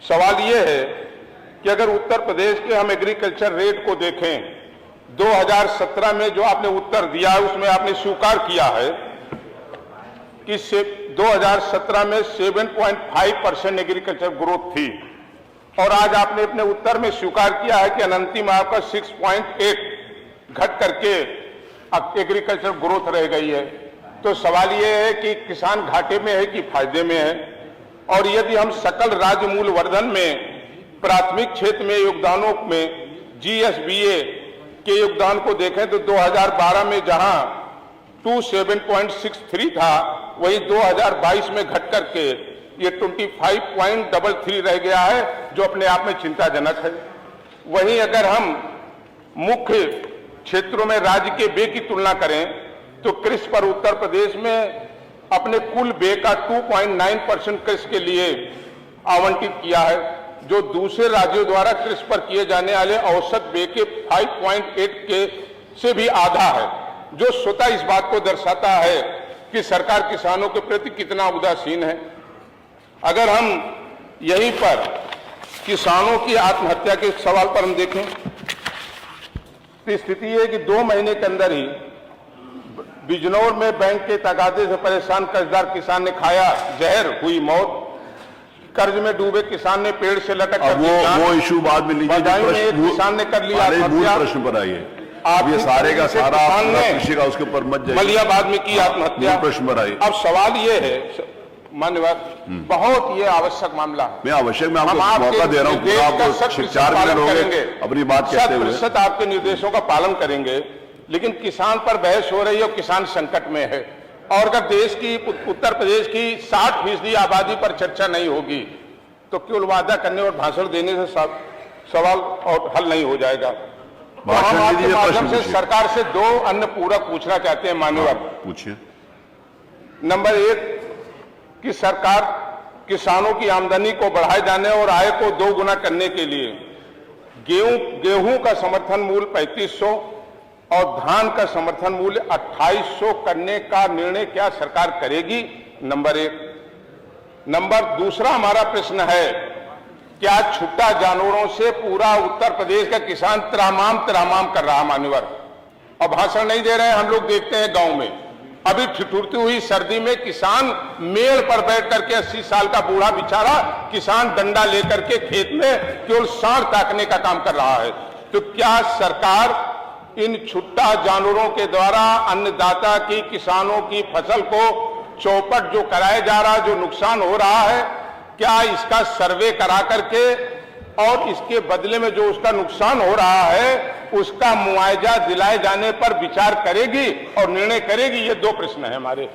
सवाल ये है कि अगर उत्तर प्रदेश के हम एग्रीकल्चर रेट को देखें, 2017 में जो आपने उत्तर दिया है उसमें आपने स्वीकार किया है कि 2017 में 7.5% एग्रीकल्चर ग्रोथ थी, और आज आपने अपने उत्तर में स्वीकार किया है कि अनंतिम आपका 6.8 घट करके एग्रीकल्चर ग्रोथ रह गई है। तो सवाल यह है कि किसान घाटे में है कि फायदे में है। और यदि हम सकल राज्य मूल्य वर्धन में प्राथमिक क्षेत्र में योगदानों में जीएसबीए के योगदान को देखें तो 2012 में जहां 27.63 था, वही 2022 में घट करके ये 25.33 रह गया है, जो अपने आप में चिंताजनक है। वहीं अगर हम मुख्य क्षेत्रों में राज्य के व्यय की तुलना करें तो कृषि पर उत्तर प्रदेश में अपने कुल व्यय का 2.9% कृषि के लिए आवंटित किया है, जो दूसरे राज्यों द्वारा कृषि पर किए जाने वाले औसत व्यय के 5.8 के से भी आधा है, जो स्वतः इस बात को दर्शाता है कि सरकार किसानों के प्रति कितना उदासीन है। अगर हम यहीं पर किसानों की आत्महत्या के सवाल पर हम देखें तो स्थिति है कि 2 महीने के अंदर ही बिजनौर में बैंक के तगादे से परेशान कर्जदार किसान ने खाया जहर, हुई मौत। कर्ज में डूबे किसान ने पेड़ से लटक कर वो इशू बाद में लीजिए। किसान ने कर लिया आत्महत्या। प्रश्न पर आइए। आप ये सारे का सारा कृषि का उसके ऊपर मत जाइए। मलियाबाद में की आत्महत्या। प्रश्न पर आइए। अब सवाल ये है मान्यवर, बहुत ये आवश्यक मामला है। मैं आवश्यक मैं आपको मौका दे रहा हूँ, आपको 4 मिनट हो गए अपनी बात कहते हुए। 100% आपके निर्देशों का पालन करेंगे, लेकिन किसान पर बहस हो रही है और किसान संकट में है। और अगर देश की उत्तर प्रदेश की 60% आबादी पर चर्चा नहीं होगी तो केवल वादा करने और भाषण देने से सवाल और हल नहीं हो जाएगा। तो हम आपके माध्यम से सरकार से 2 अन्य पूरक पूछना चाहते हैं मान्यवर। पूछिए। नंबर 1 कि सरकार किसानों की आमदनी को बढ़ाए जाने और आय को 2 गुना करने के लिए गेहूं का समर्थन मूल्य 3500 और धान का समर्थन मूल्य 2800 करने का निर्णय क्या सरकार करेगी? नंबर 1। नंबर 2 हमारा प्रश्न है, क्या छुट्टा जानवरों से पूरा उत्तर प्रदेश का किसान त्रामाम कर रहा मान्यवर, और भाषण नहीं दे रहे हैं। हम लोग देखते हैं गांव में अभी ठिठुरती हुई सर्दी में किसान मेड़ पर बैठ करके 80 साल का बूढ़ा बेचारा किसान डंडा लेकर के खेत में केवल सांड ताकने का काम कर रहा है। तो क्या सरकार इन छुट्टा जानवरों के द्वारा अन्नदाता की किसानों की फसल को चौपट जो कराया जा रहा है, जो नुकसान हो रहा है, क्या इसका सर्वे करा करके और इसके बदले में जो उसका नुकसान हो रहा है उसका मुआवजा दिलाए जाने पर विचार करेगी और निर्णय करेगी? ये 2 प्रश्न है हमारे।